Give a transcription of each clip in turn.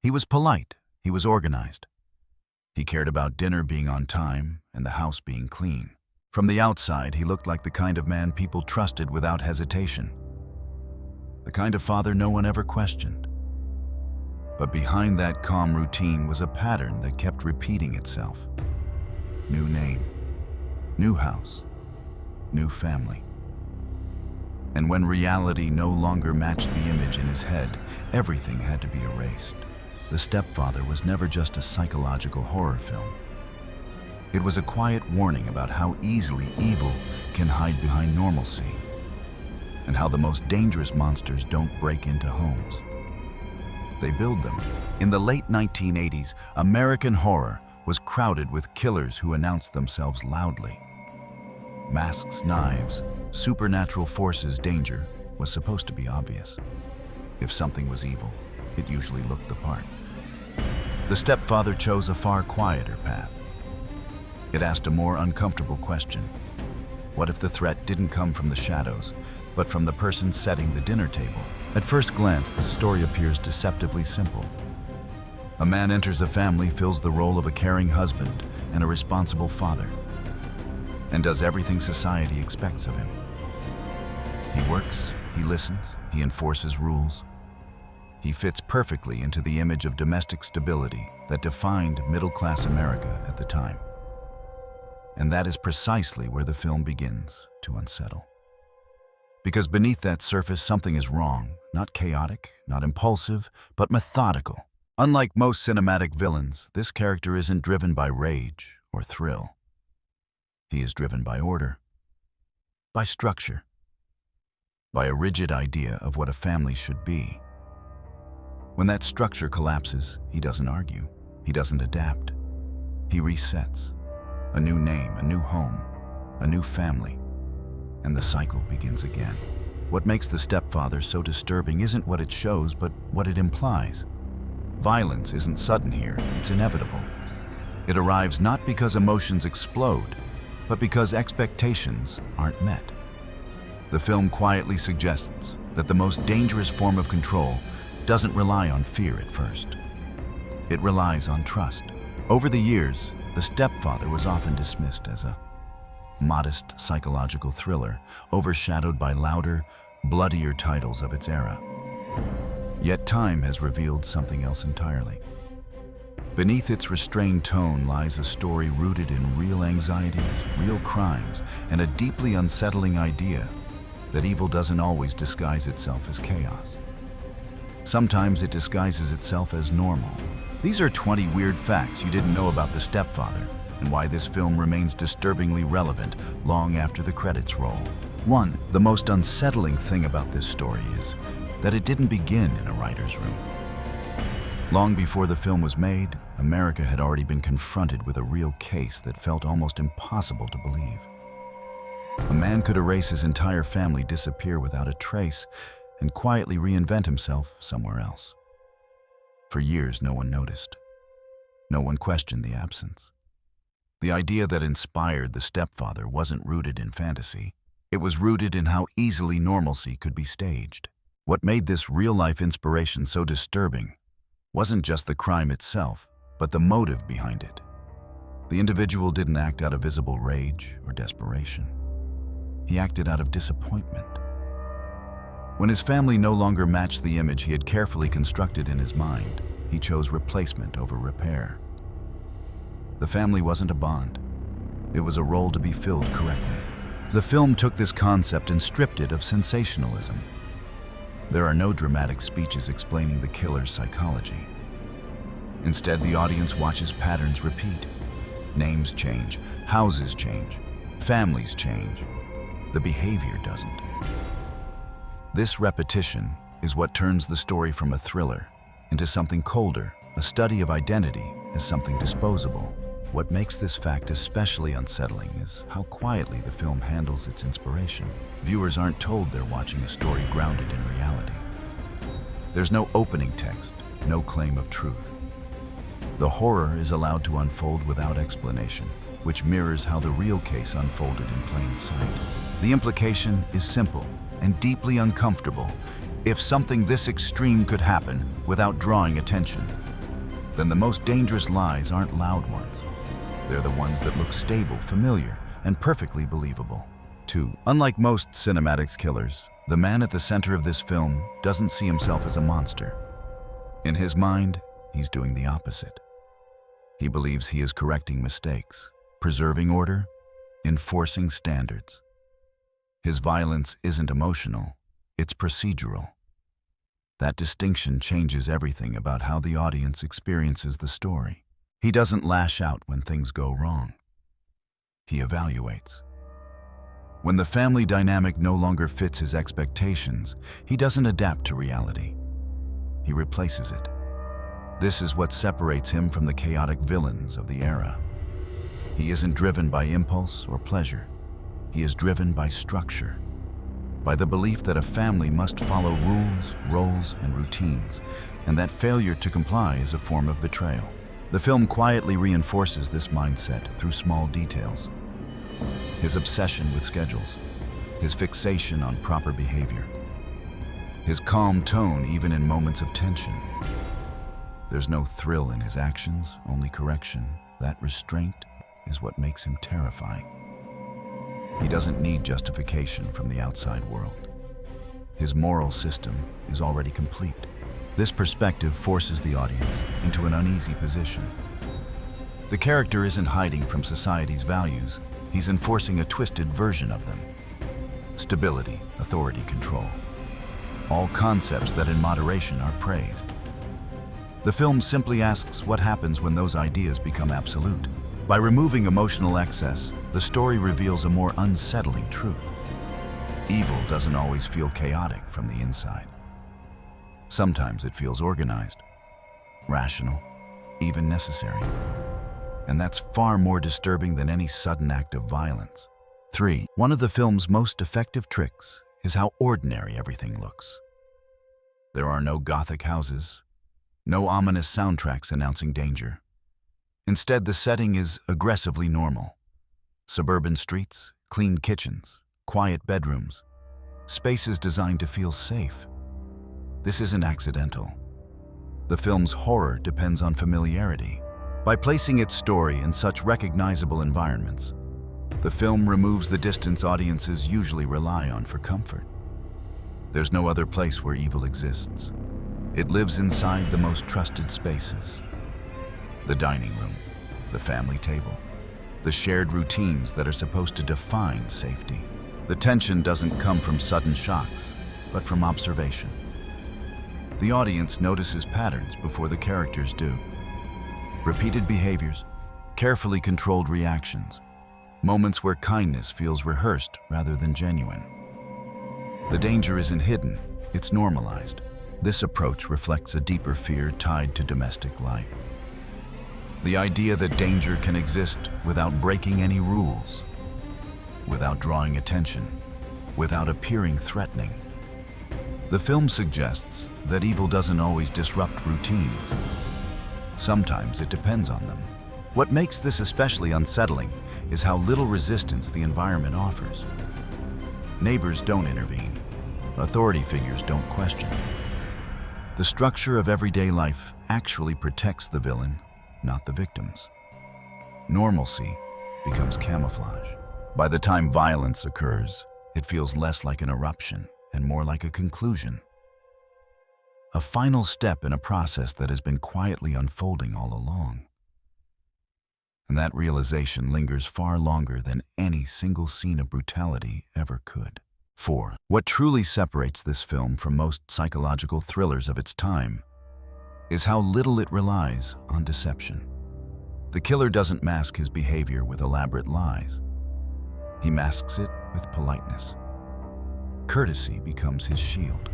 He was polite, he was organized. He cared about dinner being on time and the house being clean. From the outside, he looked like the kind of man people trusted without hesitation. The kind of father no one ever questioned. But behind that calm routine was a pattern that kept repeating itself. New name, new house, new family. And when reality no longer matched the image in his head, everything had to be erased. The Stepfather was never just a psychological horror film. It was a quiet warning about how easily evil can hide behind normalcy, and how the most dangerous monsters don't break into homes. They build them. In the late 1980s, American horror was crowded with killers who announced themselves loudly. Masks, knives, supernatural forces, danger was supposed to be obvious. If something was evil, it usually looked the part. The Stepfather chose a far quieter path. It asked a more uncomfortable question. What if the threat didn't come from the shadows, but from the person setting the dinner table? At first glance, the story appears deceptively simple. A man enters a family, fills the role of a caring husband and a responsible father, and does everything society expects of him. He works, he listens, he enforces rules. He fits perfectly into the image of domestic stability that defined middle-class America at the time. And that is precisely where the film begins to unsettle. Because beneath that surface, something is wrong, not chaotic, not impulsive, but methodical. Unlike most cinematic villains, this character isn't driven by rage or thrill. He is driven by order, by structure, by a rigid idea of what a family should be. When that structure collapses, he doesn't argue, he doesn't adapt. He resets. A new name, a new home, a new family, and the cycle begins again. What makes The Stepfather so disturbing isn't what it shows, but what it implies. Violence isn't sudden here, it's inevitable. It arrives not because emotions explode, but because expectations aren't met. The film quietly suggests that the most dangerous form of control doesn't rely on fear at first. It relies on trust. Over the years, The Stepfather was often dismissed as a modest psychological thriller, overshadowed by louder, bloodier titles of its era. Yet time has revealed something else entirely. Beneath its restrained tone lies a story rooted in real anxieties, real crimes, and a deeply unsettling idea that evil doesn't always disguise itself as chaos. Sometimes it disguises itself as normal. These are 20 weird facts you didn't know about The Stepfather, and why this film remains disturbingly relevant long after the credits roll. 1. The most unsettling thing about this story is that it didn't begin in a writer's room. Long before the film was made, America had already been confronted with a real case that felt almost impossible to believe. A man could erase his entire family, disappear without a trace, and quietly reinvent himself somewhere else. For years, no one noticed. No one questioned the absence. The idea that inspired The Stepfather wasn't rooted in fantasy. It was rooted in how easily normalcy could be staged. What made this real-life inspiration so disturbing wasn't just the crime itself, but the motive behind it. The individual didn't act out of visible rage or desperation. He acted out of disappointment. When his family no longer matched the image he had carefully constructed in his mind, he chose replacement over repair. The family wasn't a bond. It was a role to be filled correctly. The film took this concept and stripped it of sensationalism. There are no dramatic speeches explaining the killer's psychology. Instead, the audience watches patterns repeat. Names change, houses change, families change. The behavior doesn't. This repetition is what turns the story from a thriller into something colder, a study of identity as something disposable. What makes this fact especially unsettling is how quietly the film handles its inspiration. Viewers aren't told they're watching a story grounded in reality. There's no opening text, no claim of truth. The horror is allowed to unfold without explanation, which mirrors how the real case unfolded in plain sight. The implication is simple and deeply uncomfortable. If something this extreme could happen without drawing attention, then the most dangerous lies aren't loud ones. They're the ones that look stable, familiar, and perfectly believable. 2. Unlike most cinematics killers, the man at the center of this film doesn't see himself as a monster. In his mind, he's doing the opposite. He believes he is correcting mistakes, preserving order, enforcing standards. His violence isn't emotional, it's procedural. That distinction changes everything about how the audience experiences the story. He doesn't lash out when things go wrong. He evaluates. When the family dynamic no longer fits his expectations, he doesn't adapt to reality. He replaces it. This is what separates him from the chaotic villains of the era. He isn't driven by impulse or pleasure. He is driven by structure, by the belief that a family must follow rules, roles, and routines, and that failure to comply is a form of betrayal. The film quietly reinforces this mindset through small details. His obsession with schedules, his fixation on proper behavior, his calm tone even in moments of tension. There's no thrill in his actions, only correction. That restraint is what makes him terrifying. He doesn't need justification from the outside world. His moral system is already complete. This perspective forces the audience into an uneasy position. The character isn't hiding from society's values, he's enforcing a twisted version of them. Stability, authority, control. All concepts that in moderation are praised. The film simply asks what happens when those ideas become absolute. By removing emotional excess, the story reveals a more unsettling truth. Evil doesn't always feel chaotic from the inside. Sometimes it feels organized, rational, even necessary. And that's far more disturbing than any sudden act of violence. 3. One of the film's most effective tricks is how ordinary everything looks. There are no gothic houses, no ominous soundtracks announcing danger. Instead, the setting is aggressively normal. Suburban streets, clean kitchens, quiet bedrooms, spaces designed to feel safe. This isn't accidental. The film's horror depends on familiarity. By placing its story in such recognizable environments, the film removes the distance audiences usually rely on for comfort. There's no other place where evil exists. It lives inside the most trusted spaces. The dining room, the family table, the shared routines that are supposed to define safety. The tension doesn't come from sudden shocks, but from observation. The audience notices patterns before the characters do. Repeated behaviors, carefully controlled reactions, moments where kindness feels rehearsed rather than genuine. The danger isn't hidden, it's normalized. This approach reflects a deeper fear tied to domestic life. The idea that danger can exist without breaking any rules, without drawing attention, without appearing threatening. The film suggests that evil doesn't always disrupt routines. Sometimes it depends on them. What makes this especially unsettling is how little resistance the environment offers. Neighbors don't intervene. Authority figures don't question. The structure of everyday life actually protects the villain, not the victims. Normalcy becomes camouflage. By the time violence occurs, it feels less like an eruption and more like a conclusion. A final step in a process that has been quietly unfolding all along. And that realization lingers far longer than any single scene of brutality ever could. 4. What truly separates this film from most psychological thrillers of its time is how little it relies on deception. The killer doesn't mask his behavior with elaborate lies. He masks it with politeness. Courtesy becomes his shield.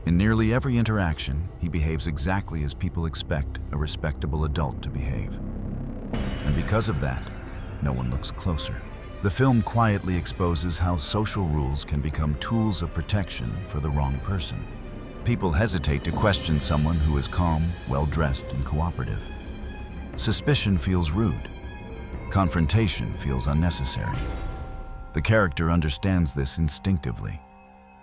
In nearly every interaction, he behaves exactly as people expect a respectable adult to behave. And because of that, no one looks closer. The film quietly exposes how social rules can become tools of protection for the wrong person. People hesitate to question someone who is calm, well-dressed, and cooperative. Suspicion feels rude. Confrontation feels unnecessary. The character understands this instinctively.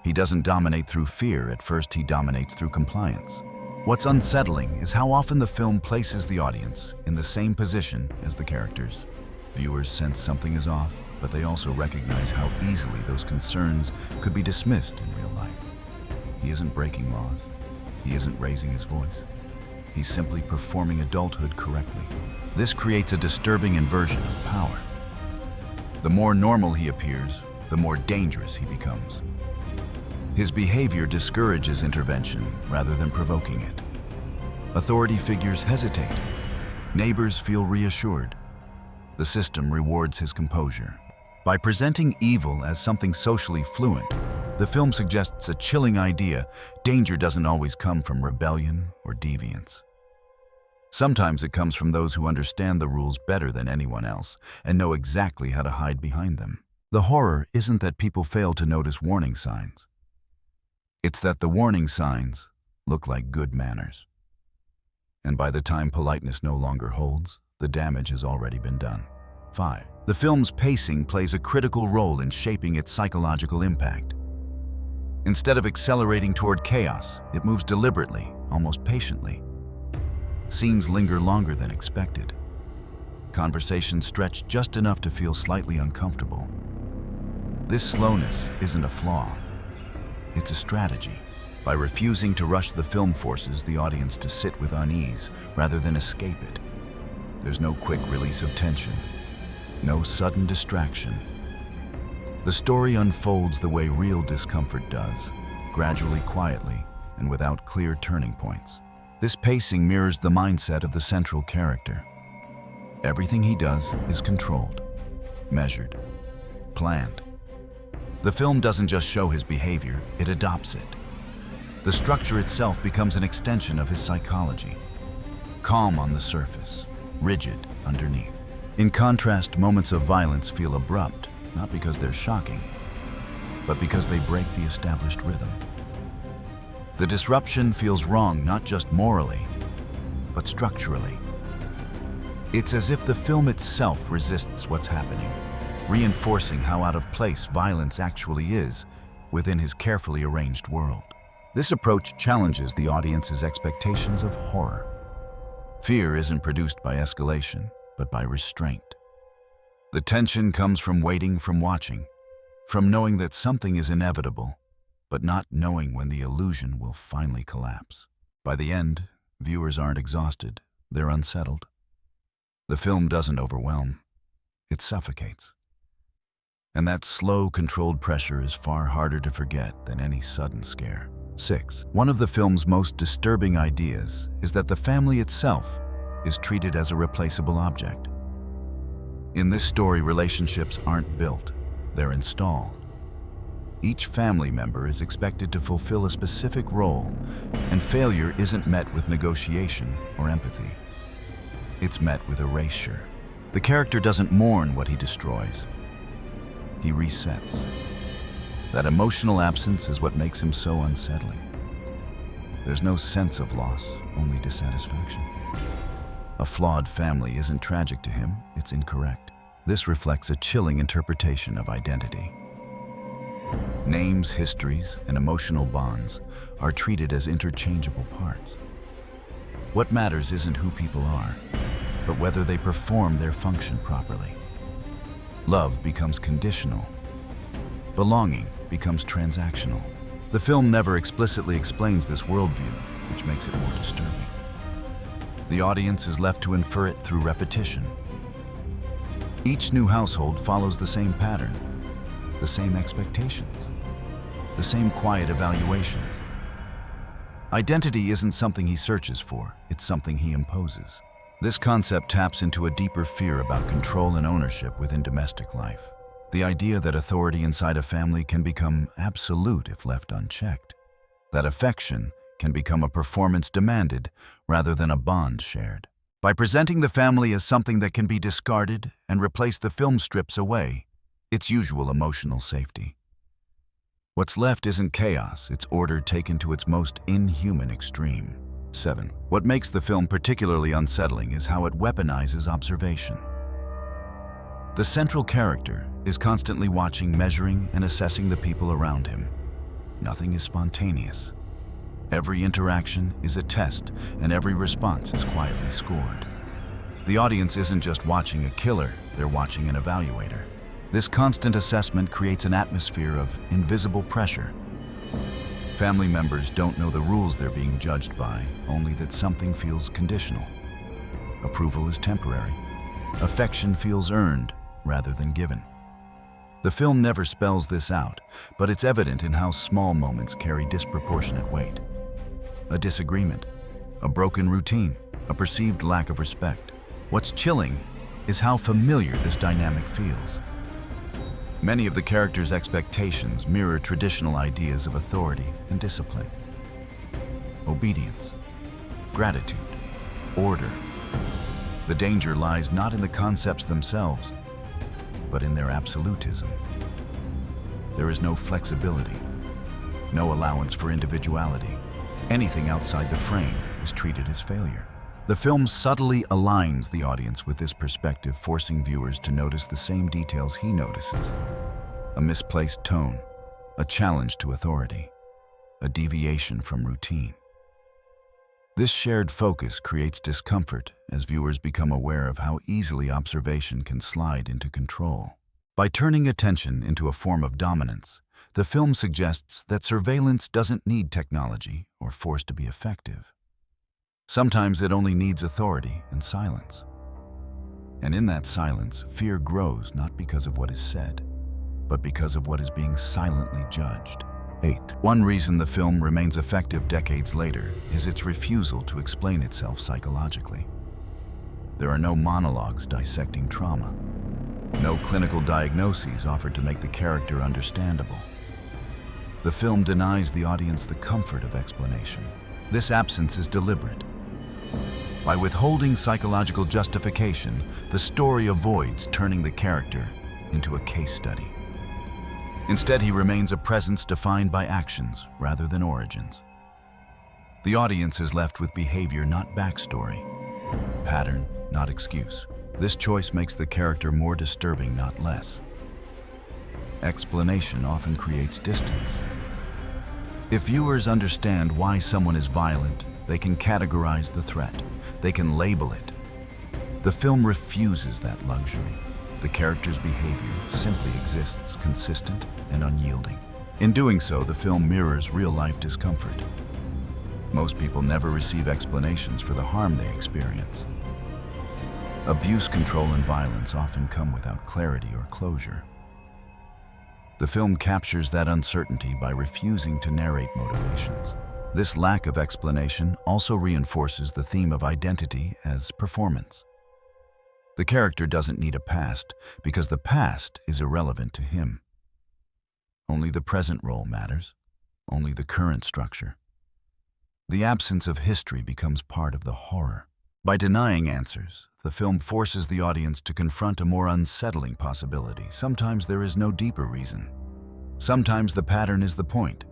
He doesn't dominate through fear, at first he dominates through compliance. What's unsettling is how often the film places the audience in the same position as the characters. Viewers sense something is off, but they also recognize how easily those concerns could be dismissed in real life. He isn't breaking laws. He isn't raising his voice. He's simply performing adulthood correctly. This creates a disturbing inversion of power. The more normal he appears, the more dangerous he becomes. His behavior discourages intervention rather than provoking it. Authority figures hesitate. Neighbors feel reassured. The system rewards his composure. By presenting evil as something socially fluent, the film suggests a chilling idea: danger doesn't always come from rebellion or deviance. Sometimes it comes from those who understand the rules better than anyone else and know exactly how to hide behind them. The horror isn't that people fail to notice warning signs. It's that the warning signs look like good manners. And by the time politeness no longer holds, the damage has already been done. 5. The film's pacing plays a critical role in shaping its psychological impact. Instead of accelerating toward chaos, it moves deliberately, almost patiently. Scenes linger longer than expected. Conversations stretch just enough to feel slightly uncomfortable. This slowness isn't a flaw. It's a strategy. By refusing to rush, the film forces the audience to sit with unease rather than escape it. There's no quick release of tension, no sudden distraction. The story unfolds the way real discomfort does, gradually, quietly, and without clear turning points. This pacing mirrors the mindset of the central character. Everything he does is controlled, measured, planned. The film doesn't just show his behavior, it adopts it. The structure itself becomes an extension of his psychology. Calm on the surface, rigid underneath. In contrast, moments of violence feel abrupt, not because they're shocking, but because they break the established rhythm. The disruption feels wrong not just morally, but structurally. It's as if the film itself resists what's happening, reinforcing how out of place violence actually is within his carefully arranged world. This approach challenges the audience's expectations of horror. Fear isn't produced by escalation, but by restraint. The tension comes from waiting, from watching, from knowing that something is inevitable, but not knowing when the illusion will finally collapse. By the end, viewers aren't exhausted, they're unsettled. The film doesn't overwhelm, it suffocates. And that slow, controlled pressure is far harder to forget than any sudden scare. 6. One of the film's most disturbing ideas is that the family itself is treated as a replaceable object. In this story, relationships aren't built, they're installed. Each family member is expected to fulfill a specific role, and failure isn't met with negotiation or empathy. It's met with erasure. The character doesn't mourn what he destroys. He resets. That emotional absence is what makes him so unsettling. There's no sense of loss, only dissatisfaction. A flawed family isn't tragic to him, it's incorrect. This reflects a chilling interpretation of identity. Names, histories, and emotional bonds are treated as interchangeable parts. What matters isn't who people are, but whether they perform their function properly. Love becomes conditional. Belonging becomes transactional. The film never explicitly explains this worldview, which makes it more disturbing. The audience is left to infer it through repetition. Each new household follows the same pattern, the same expectations, the same quiet evaluations. Identity isn't something he searches for, it's something he imposes. This concept taps into a deeper fear about control and ownership within domestic life. The idea that authority inside a family can become absolute if left unchecked. That affection can become a performance demanded rather than a bond shared. By presenting the family as something that can be discarded and replaced, the film strips away its usual emotional safety. What's left isn't chaos, it's order taken to its most inhuman extreme. 7. What makes the film particularly unsettling is how it weaponizes observation. The central character is constantly watching, measuring, and assessing the people around him. Nothing is spontaneous. Every interaction is a test, and every response is quietly scored. The audience isn't just watching a killer, they're watching an evaluator. This constant assessment creates an atmosphere of invisible pressure. Family members don't know the rules they're being judged by, only that something feels conditional. Approval is temporary. Affection feels earned rather than given. The film never spells this out, but it's evident in how small moments carry disproportionate weight. A disagreement, a broken routine, a perceived lack of respect. What's chilling is how familiar this dynamic feels. Many of the characters' expectations mirror traditional ideas of authority and discipline. Obedience, gratitude, order. The danger lies not in the concepts themselves, but in their absolutism. There is no flexibility, no allowance for individuality. Anything outside the frame is treated as failure. The film subtly aligns the audience with this perspective, forcing viewers to notice the same details he notices. A misplaced tone, a challenge to authority, a deviation from routine. This shared focus creates discomfort as viewers become aware of how easily observation can slide into control. By turning attention into a form of dominance, the film suggests that surveillance doesn't need technology or force to be effective. Sometimes it only needs authority and silence. And in that silence, fear grows not because of what is said, but because of what is being silently judged. 8. One reason the film remains effective decades later is its refusal to explain itself psychologically. There are no monologues dissecting trauma, no clinical diagnoses offered to make the character understandable. The film denies the audience the comfort of explanation. This absence is deliberate. By withholding psychological justification, the story avoids turning the character into a case study. Instead, he remains a presence defined by actions rather than origins. The audience is left with behavior, not backstory, pattern, not excuse. This choice makes the character more disturbing, not less. Explanation often creates distance. If viewers understand why someone is violent, they can categorize the threat. They can label it. The film refuses that luxury. The character's behavior simply exists, consistent and unyielding. In doing so, the film mirrors real-life discomfort. Most people never receive explanations for the harm they experience. Abuse, control, and violence often come without clarity or closure. The film captures that uncertainty by refusing to narrate motivations. This lack of explanation also reinforces the theme of identity as performance. The character doesn't need a past because the past is irrelevant to him. Only the present role matters, only the current structure. The absence of history becomes part of the horror. By denying answers, the film forces the audience to confront a more unsettling possibility. Sometimes there is no deeper reason. Sometimes the pattern is the point,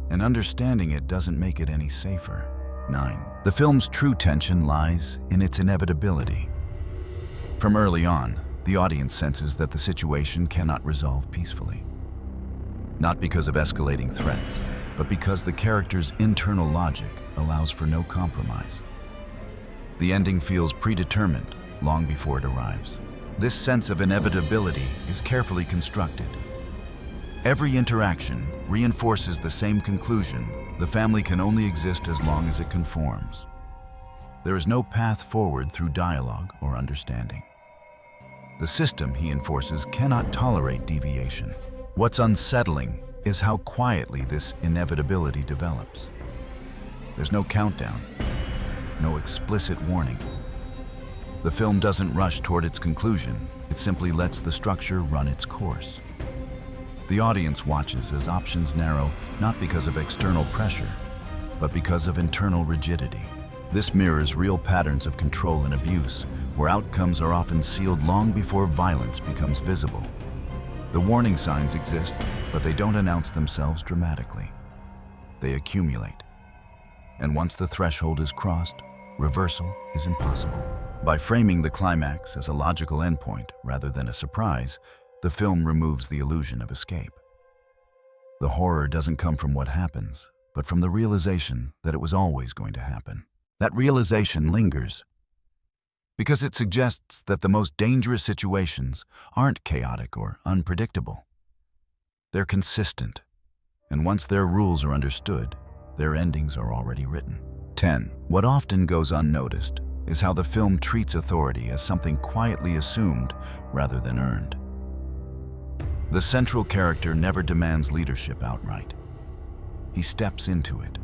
and understanding it doesn't make it any safer. 9. The film's true tension lies in its inevitability. From early on, the audience senses that the situation cannot resolve peacefully. Not because of escalating threats, but because the character's internal logic allows for no compromise. The ending feels predetermined long before it arrives. This sense of inevitability is carefully constructed. Every interaction reinforces the same conclusion: the family can only exist as long as it conforms. There is no path forward through dialogue or understanding. The system, he enforces, cannot tolerate deviation. What's unsettling is how quietly this inevitability develops. There's no countdown, no explicit warning. The film doesn't rush toward its conclusion, it simply lets the structure run its course. The audience watches as options narrow, not because of external pressure, but because of internal rigidity. This mirrors real patterns of control and abuse, where outcomes are often sealed long before violence becomes visible. The warning signs exist, but they don't announce themselves dramatically. They accumulate. And once the threshold is crossed, reversal is impossible. By framing the climax as a logical endpoint rather than a surprise, the film removes the illusion of escape. The horror doesn't come from what happens, but from the realization that it was always going to happen. That realization lingers because it suggests that the most dangerous situations aren't chaotic or unpredictable. They're consistent, and once their rules are understood, their endings are already written. 10. What often goes unnoticed is how the film treats authority as something quietly assumed rather than earned. The central character never demands leadership outright. He steps into it.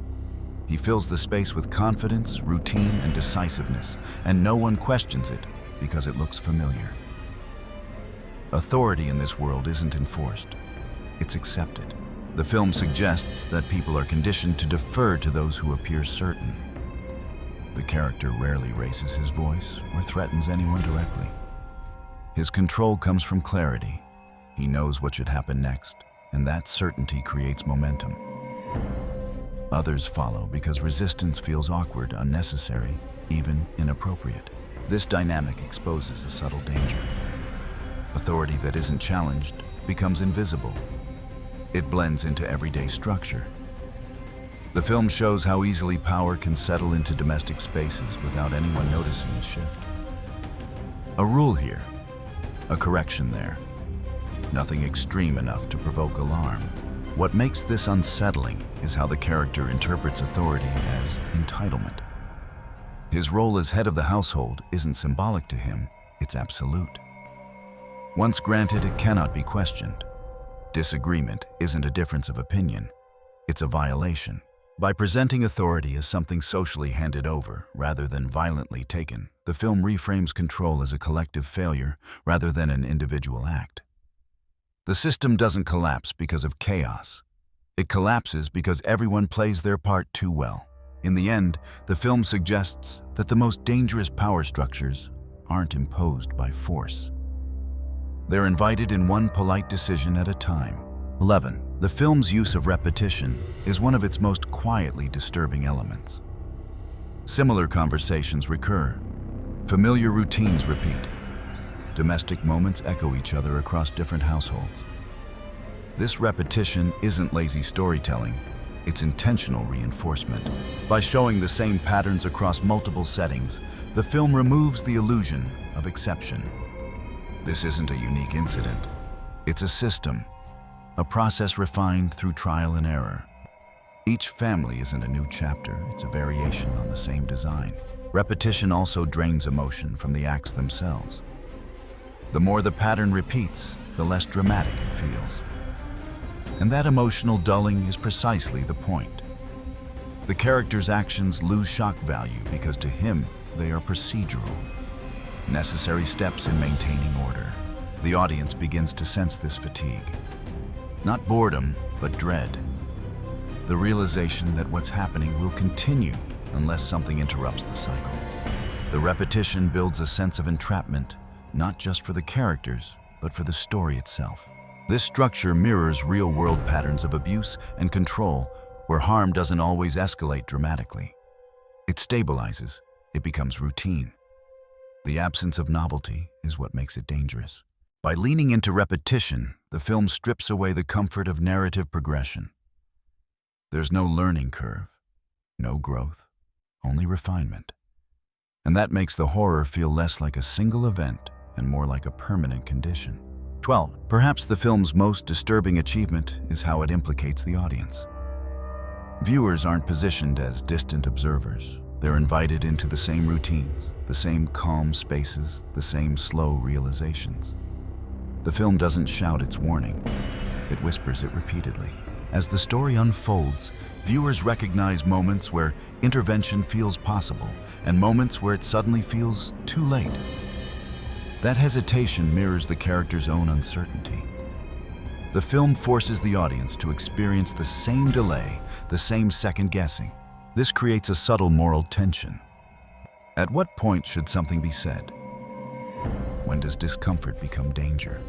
He fills the space with confidence, routine, and decisiveness, and no one questions it because it looks familiar. Authority in this world isn't enforced. It's accepted. The film suggests that people are conditioned to defer to those who appear certain. The character rarely raises his voice or threatens anyone directly. His control comes from clarity. He knows what should happen next, and that certainty creates momentum. Others follow because resistance feels awkward, unnecessary, even inappropriate. This dynamic exposes a subtle danger. Authority that isn't challenged becomes invisible. It blends into everyday structure. The film shows how easily power can settle into domestic spaces without anyone noticing the shift. A rule here, a correction there. Nothing extreme enough to provoke alarm. What makes this unsettling is how the character interprets authority as entitlement. His role as head of the household isn't symbolic to him, it's absolute. Once granted, it cannot be questioned. Disagreement isn't a difference of opinion, it's a violation. By presenting authority as something socially handed over rather than violently taken, the film reframes control as a collective failure rather than an individual act. The system doesn't collapse because of chaos. It collapses because everyone plays their part too well. In the end, the film suggests that the most dangerous power structures aren't imposed by force. They're invited in one polite decision at a time. 11. The film's use of repetition is one of its most quietly disturbing elements. Similar conversations recur. Familiar routines repeat. Domestic moments echo each other across different households. This repetition isn't lazy storytelling, it's intentional reinforcement. By showing the same patterns across multiple settings, the film removes the illusion of exception. This isn't a unique incident. It's a system, a process refined through trial and error. Each family isn't a new chapter, it's a variation on the same design. Repetition also drains emotion from the acts themselves. The more the pattern repeats, the less dramatic it feels. And that emotional dulling is precisely the point. The character's actions lose shock value because to him, they are procedural, necessary steps in maintaining order. The audience begins to sense this fatigue. Not boredom, but dread. The realization that what's happening will continue unless something interrupts the cycle. The repetition builds a sense of entrapment, not just for the characters, but for the story itself. This structure mirrors real-world patterns of abuse and control, where harm doesn't always escalate dramatically. It stabilizes, it becomes routine. The absence of novelty is what makes it dangerous. By leaning into repetition, the film strips away the comfort of narrative progression. There's no learning curve, no growth, only refinement. And that makes the horror feel less like a single event and more like a permanent condition. 12. Perhaps the film's most disturbing achievement is how it implicates the audience. Viewers aren't positioned as distant observers. They're invited into the same routines, the same calm spaces, the same slow realizations. The film doesn't shout its warning. It whispers it repeatedly. As the story unfolds, viewers recognize moments where intervention feels possible and moments where it suddenly feels too late. That hesitation mirrors the character's own uncertainty. The film forces the audience to experience the same delay, the same second guessing. This creates a subtle moral tension. At what point should something be said? When does discomfort become danger?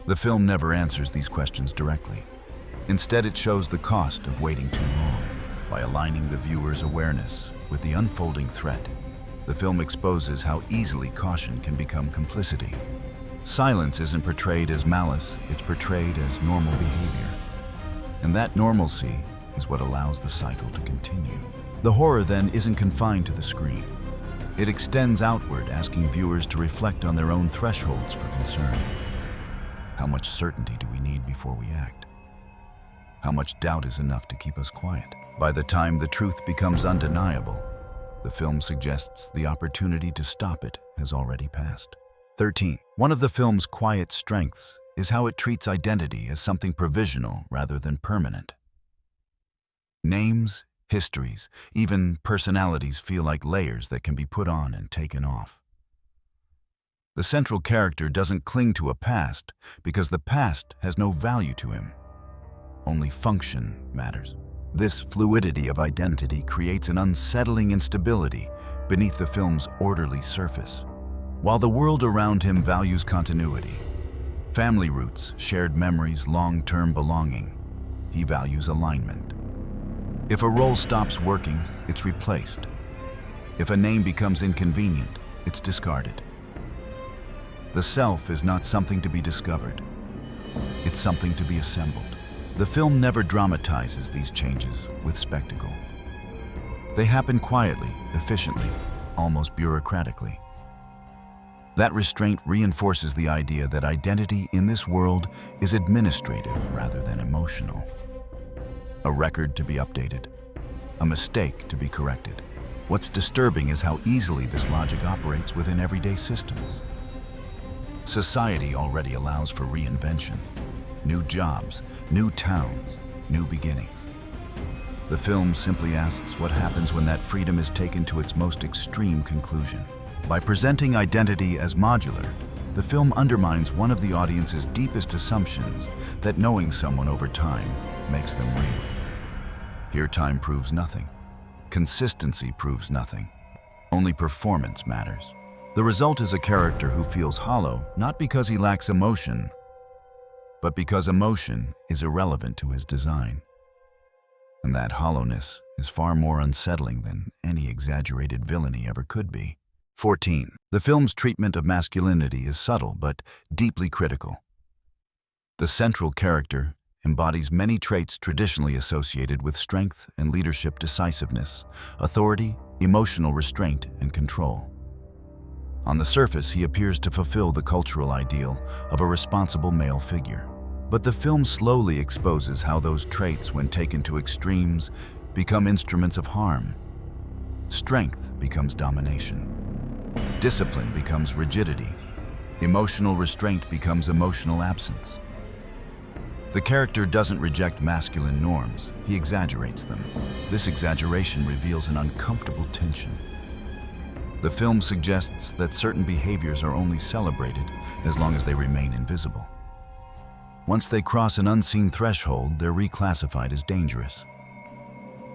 The film never answers these questions directly. Instead, it shows the cost of waiting too long. By aligning the viewer's awareness with the unfolding threat, the film exposes how easily caution can become complicity. Silence isn't portrayed as malice, it's portrayed as normal behavior. And that normalcy is what allows the cycle to continue. The horror then isn't confined to the screen. It extends outward, asking viewers to reflect on their own thresholds for concern. How much certainty do we need before we act? How much doubt is enough to keep us quiet? By the time the truth becomes undeniable, the film suggests the opportunity to stop it has already passed. 13. One of the film's quiet strengths is how it treats identity as something provisional rather than permanent. Names, histories, even personalities feel like layers that can be put on and taken off. The central character doesn't cling to a past because the past has no value to him. Only function matters. This fluidity of identity creates an unsettling instability beneath the film's orderly surface. While the world around him values continuity, family roots, shared memories, long-term belonging, he values alignment. If a role stops working, it's replaced. If a name becomes inconvenient, it's discarded. The self is not something to be discovered. It's something to be assembled. The film never dramatizes these changes with spectacle. They happen quietly, efficiently, almost bureaucratically. That restraint reinforces the idea that identity in this world is administrative rather than emotional. A record to be updated, a mistake to be corrected. What's disturbing is how easily this logic operates within everyday systems. Society already allows for reinvention, new jobs, new towns, new beginnings. The film simply asks what happens when that freedom is taken to its most extreme conclusion. By presenting identity as modular, the film undermines one of the audience's deepest assumptions, that knowing someone over time makes them real. Here, time proves nothing. Consistency proves nothing. Only performance matters. The result is a character who feels hollow, not because he lacks emotion, but because emotion is irrelevant to his design. And that hollowness is far more unsettling than any exaggerated villainy ever could be. 14. The film's treatment of masculinity is subtle but deeply critical. The central character embodies many traits traditionally associated with strength and leadership: decisiveness, authority, emotional restraint, and control. On the surface, he appears to fulfill the cultural ideal of a responsible male figure. But the film slowly exposes how those traits, when taken to extremes, become instruments of harm. Strength becomes domination. Discipline becomes rigidity. Emotional restraint becomes emotional absence. The character doesn't reject masculine norms, he exaggerates them. This exaggeration reveals an uncomfortable tension. The film suggests that certain behaviors are only celebrated as long as they remain invisible. Once they cross an unseen threshold, they're reclassified as dangerous.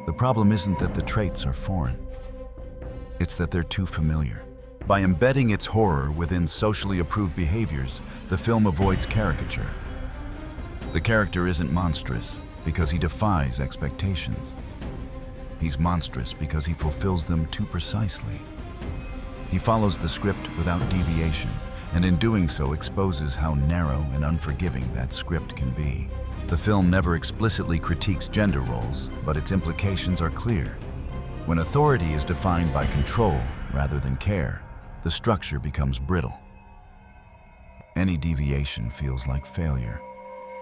The problem isn't that the traits are foreign. It's that they're too familiar. By embedding its horror within socially approved behaviors, the film avoids caricature. The character isn't monstrous because he defies expectations. He's monstrous because he fulfills them too precisely. He follows the script without deviation, and in doing so exposes how narrow and unforgiving that script can be. The film never explicitly critiques gender roles, but its implications are clear. When authority is defined by control rather than care, the structure becomes brittle. Any deviation feels like failure.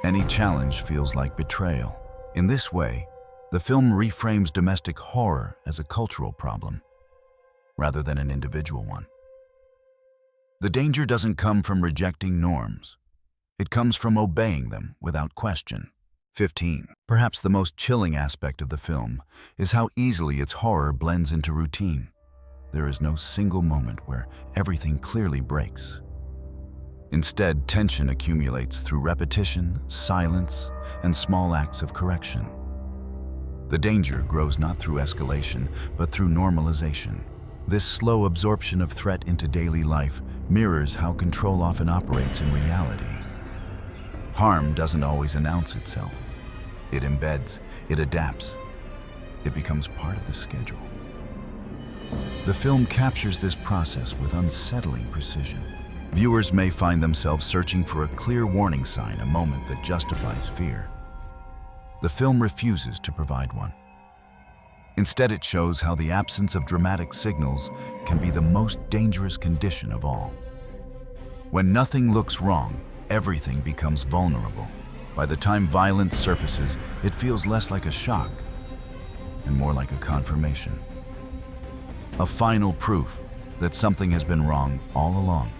Any challenge feels like betrayal. In this way, the film reframes domestic horror as a cultural problem, rather than an individual one. The danger doesn't come from rejecting norms. It comes from obeying them without question. 15. Perhaps the most chilling aspect of the film is how easily its horror blends into routine. There is no single moment where everything clearly breaks. Instead, tension accumulates through repetition, silence, and small acts of correction. The danger grows not through escalation, but through normalization. This slow absorption of threat into daily life mirrors how control often operates in reality. Harm doesn't always announce itself. It embeds, it adapts, it becomes part of the schedule. The film captures this process with unsettling precision. Viewers may find themselves searching for a clear warning sign, a moment that justifies fear. The film refuses to provide one. Instead, it shows how the absence of dramatic signals can be the most dangerous condition of all. When nothing looks wrong, everything becomes vulnerable. By the time violence surfaces, it feels less like a shock and more like a confirmation. A final proof that something has been wrong all along.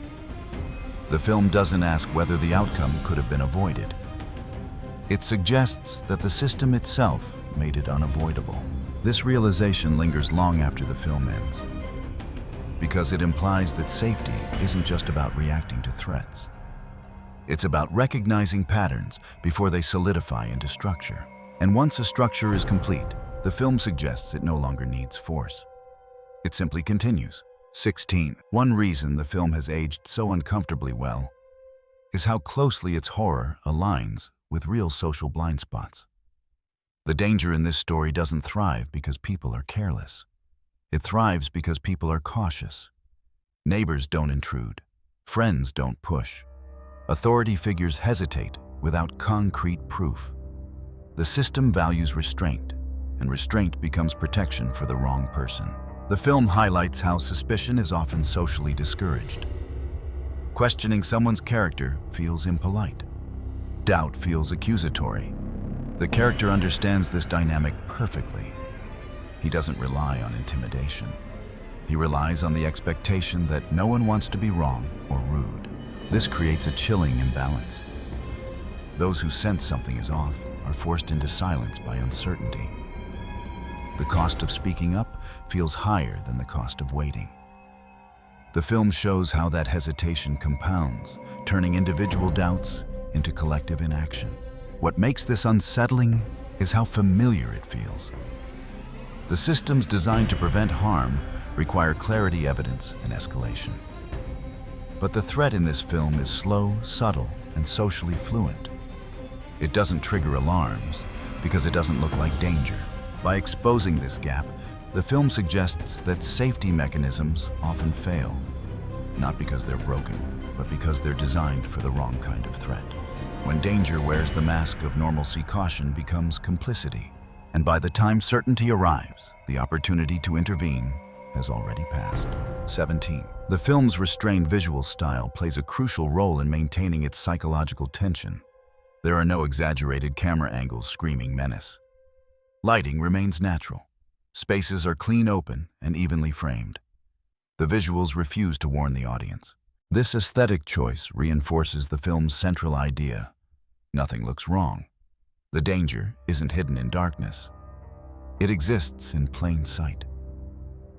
The film doesn't ask whether the outcome could have been avoided. It suggests that the system itself made it unavoidable. This realization lingers long after the film ends, because it implies that safety isn't just about reacting to threats. It's about recognizing patterns before they solidify into structure. And once a structure is complete, the film suggests it no longer needs force. It simply continues. 16. One reason the film has aged so uncomfortably well is how closely its horror aligns with real social blind spots. The danger in this story doesn't thrive because people are careless. It thrives because people are cautious. Neighbors don't intrude. Friends don't push. Authority figures hesitate without concrete proof. The system values restraint, and restraint becomes protection for the wrong person. The film highlights how suspicion is often socially discouraged. Questioning someone's character feels impolite. Doubt feels accusatory. The character understands this dynamic perfectly. He doesn't rely on intimidation. He relies on the expectation that no one wants to be wrong or rude. This creates a chilling imbalance. Those who sense something is off are forced into silence by uncertainty. The cost of speaking up feels higher than the cost of waiting. The film shows how that hesitation compounds, turning individual doubts into collective inaction. What makes this unsettling is how familiar it feels. The systems designed to prevent harm require clarity, evidence, and escalation. But the threat in this film is slow, subtle, and socially fluent. It doesn't trigger alarms because it doesn't look like danger. By exposing this gap, the film suggests that safety mechanisms often fail, not because they're broken, but because they're designed for the wrong kind of threat. When danger wears the mask of normalcy, caution becomes complicity. And by the time certainty arrives, the opportunity to intervene has already passed. 17. The film's restrained visual style plays a crucial role in maintaining its psychological tension. There are no exaggerated camera angles screaming menace. Lighting remains natural. Spaces are clean, open, and evenly framed. The visuals refuse to warn the audience. This aesthetic choice reinforces the film's central idea. Nothing looks wrong. The danger isn't hidden in darkness. It exists in plain sight.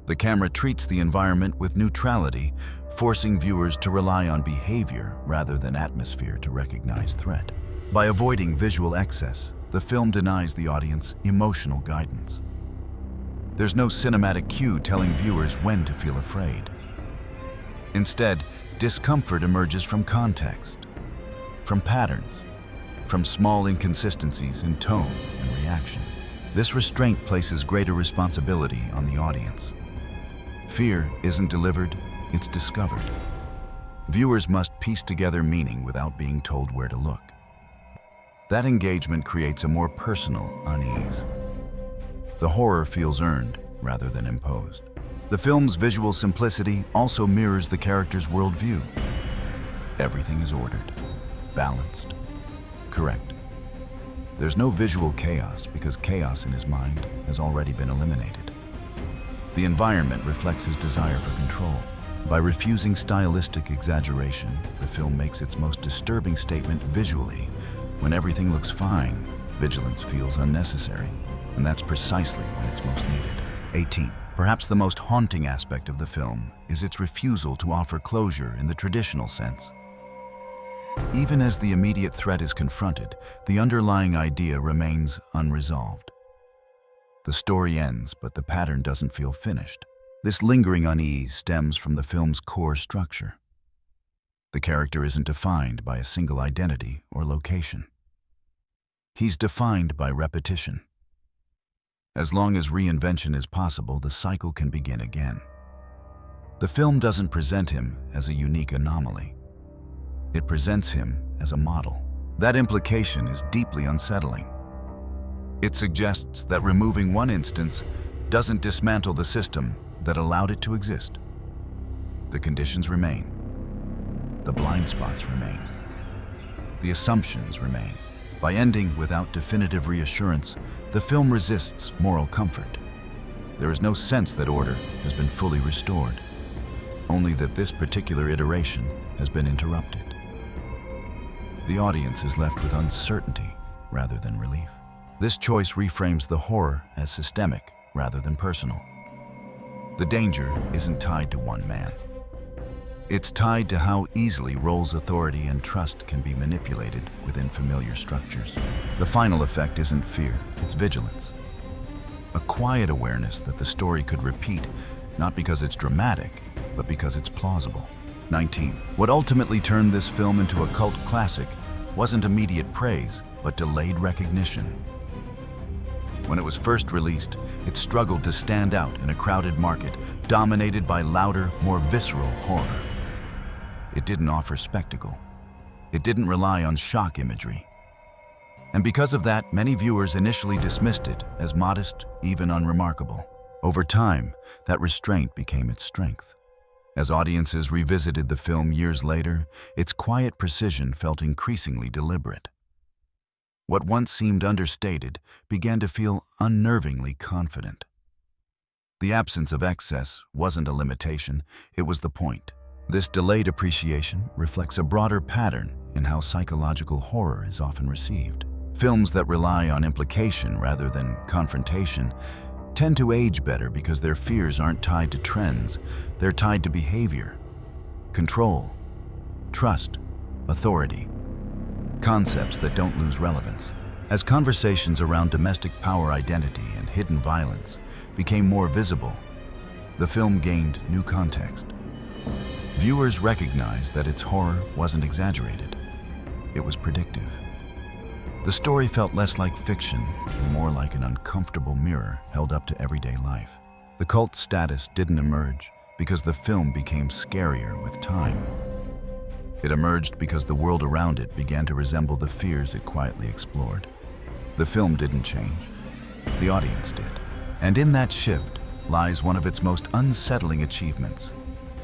The camera treats the environment with neutrality, forcing viewers to rely on behavior rather than atmosphere to recognize threat. By avoiding visual excess, the film denies the audience emotional guidance. There's no cinematic cue telling viewers when to feel afraid. Instead, discomfort emerges from context, from patterns, from small inconsistencies in tone and reaction. This restraint places greater responsibility on the audience. Fear isn't delivered, it's discovered. Viewers must piece together meaning without being told where to look. That engagement creates a more personal unease. The horror feels earned rather than imposed. The film's visual simplicity also mirrors the character's worldview. Everything is ordered, balanced, correct. There's no visual chaos because chaos in his mind has already been eliminated. The environment reflects his desire for control. By refusing stylistic exaggeration, the film makes its most disturbing statement visually. When everything looks fine, vigilance feels unnecessary, and that's precisely when it's most needed. 18. Perhaps the most haunting aspect of the film is its refusal to offer closure in the traditional sense. Even as the immediate threat is confronted, the underlying idea remains unresolved. The story ends, but the pattern doesn't feel finished. This lingering unease stems from the film's core structure. The character isn't defined by a single identity or location. He's defined by repetition. As long as reinvention is possible, the cycle can begin again. The film doesn't present him as a unique anomaly. It presents him as a model. That implication is deeply unsettling. It suggests that removing one instance doesn't dismantle the system that allowed it to exist. The conditions remain. The blind spots remain. The assumptions remain. By ending without definitive reassurance, the film resists moral comfort. There is no sense that order has been fully restored, only that this particular iteration has been interrupted. The audience is left with uncertainty rather than relief. This choice reframes the horror as systemic rather than personal. The danger isn't tied to one man. It's tied to how easily roles, authority, and trust can be manipulated within familiar structures. The final effect isn't fear, it's vigilance. A quiet awareness that the story could repeat, not because it's dramatic, but because it's plausible. 19. What ultimately turned this film into a cult classic wasn't immediate praise, but delayed recognition. When it was first released, it struggled to stand out in a crowded market dominated by louder, more visceral horror. It didn't offer spectacle. It didn't rely on shock imagery. And because of that, many viewers initially dismissed it as modest, even unremarkable. Over time, that restraint became its strength. As audiences revisited the film years later, its quiet precision felt increasingly deliberate. What once seemed understated began to feel unnervingly confident. The absence of excess wasn't a limitation, it was the point. This delayed appreciation reflects a broader pattern in how psychological horror is often received. Films that rely on implication rather than confrontation tend to age better because their fears aren't tied to trends, they're tied to behavior, control, trust, authority, concepts that don't lose relevance. As conversations around domestic power identity and hidden violence became more visible, the film gained new context. Viewers recognized that its horror wasn't exaggerated. It was predictive. The story felt less like fiction and more like an uncomfortable mirror held up to everyday life. The cult status didn't emerge because the film became scarier with time. It emerged because the world around it began to resemble the fears it quietly explored. The film didn't change. The audience did. And in that shift lies one of its most unsettling achievements.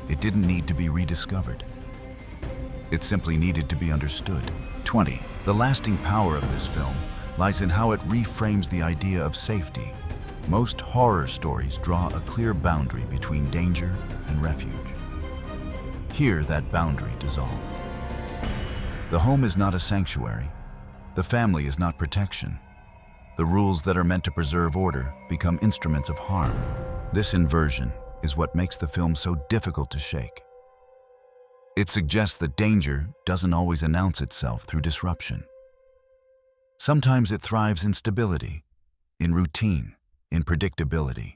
It didn't need to be rediscovered. It simply needed to be understood. 20. The lasting power of this film lies in how it reframes the idea of safety. Most horror stories draw a clear boundary between danger and refuge. Here, that boundary dissolves. The home is not a sanctuary. The family is not protection. The rules that are meant to preserve order become instruments of harm. This inversion is what makes the film so difficult to shake. It suggests that danger doesn't always announce itself through disruption. Sometimes it thrives in stability, in routine, in predictability,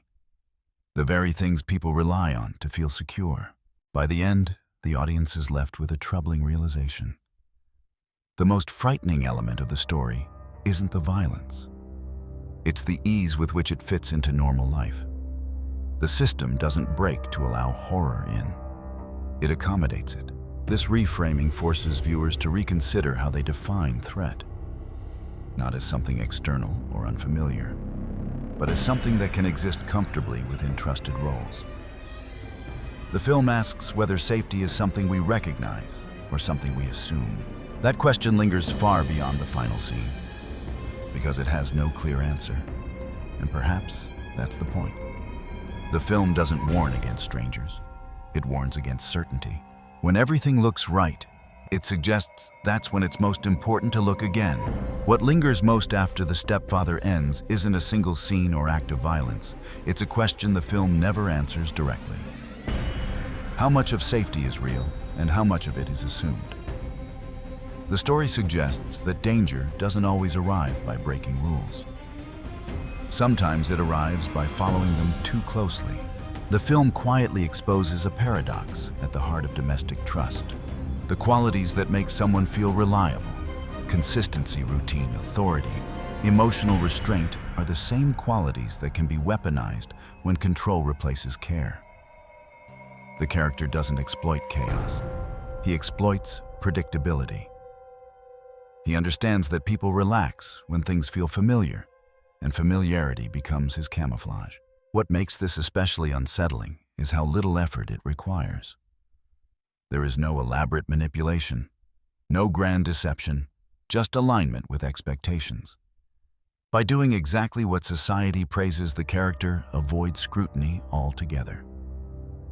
the very things people rely on to feel secure. By the end, the audience is left with a troubling realization. The most frightening element of the story isn't the violence. It's the ease with which it fits into normal life. The system doesn't break to allow horror in. It accommodates it. This reframing forces viewers to reconsider how they define threat, not as something external or unfamiliar, but as something that can exist comfortably within trusted roles. The film asks whether safety is something we recognize or something we assume. That question lingers far beyond the final scene, because it has no clear answer, and perhaps that's the point. The film doesn't warn against strangers. It warns against certainty. When everything looks right, it suggests that's when it's most important to look again. What lingers most after The Stepfather ends isn't a single scene or act of violence. It's a question the film never answers directly. How much of safety is real, and how much of it is assumed? The story suggests that danger doesn't always arrive by breaking rules. Sometimes it arrives by following them too closely. The film quietly exposes a paradox at the heart of domestic trust. The qualities that make someone feel reliable, consistency, routine, authority, emotional restraint, are the same qualities that can be weaponized when control replaces care. The character doesn't exploit chaos. He exploits predictability. He understands that people relax when things feel familiar, and familiarity becomes his camouflage. What makes this especially unsettling is how little effort it requires. There is no elaborate manipulation, no grand deception, just alignment with expectations. By doing exactly what society praises, the character avoids scrutiny altogether.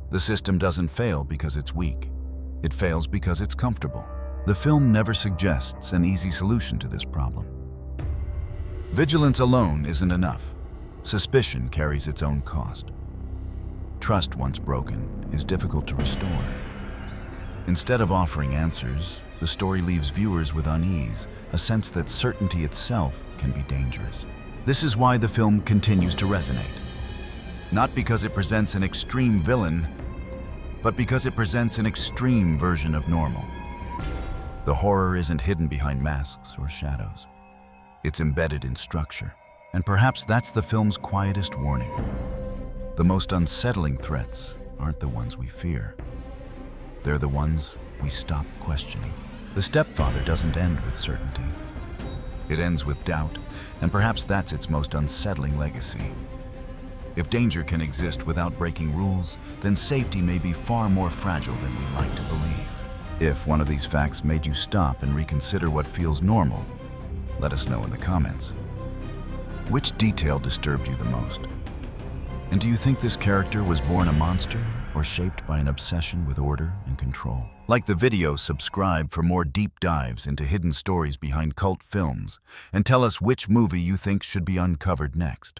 The system doesn't fail because it's weak. It fails because it's comfortable. The film never suggests an easy solution to this problem. Vigilance alone isn't enough. Suspicion carries its own cost. Trust, once broken, is difficult to restore. Instead of offering answers, the story leaves viewers with unease, a sense that certainty itself can be dangerous. This is why the film continues to resonate. Not because it presents an extreme villain, but because it presents an extreme version of normal. The horror isn't hidden behind masks or shadows. It's embedded in structure, and perhaps that's the film's quietest warning. The most unsettling threats aren't the ones we fear. They're the ones we stop questioning. The Stepfather doesn't end with certainty. It ends with doubt, and perhaps that's its most unsettling legacy. If danger can exist without breaking rules, then safety may be far more fragile than we like to believe. If one of these facts made you stop and reconsider what feels normal, let us know in the comments. Which detail disturbed you the most? And do you think this character was born a monster or shaped by an obsession with order and control? Like the video, subscribe for more deep dives into hidden stories behind cult films, and tell us which movie you think should be uncovered next.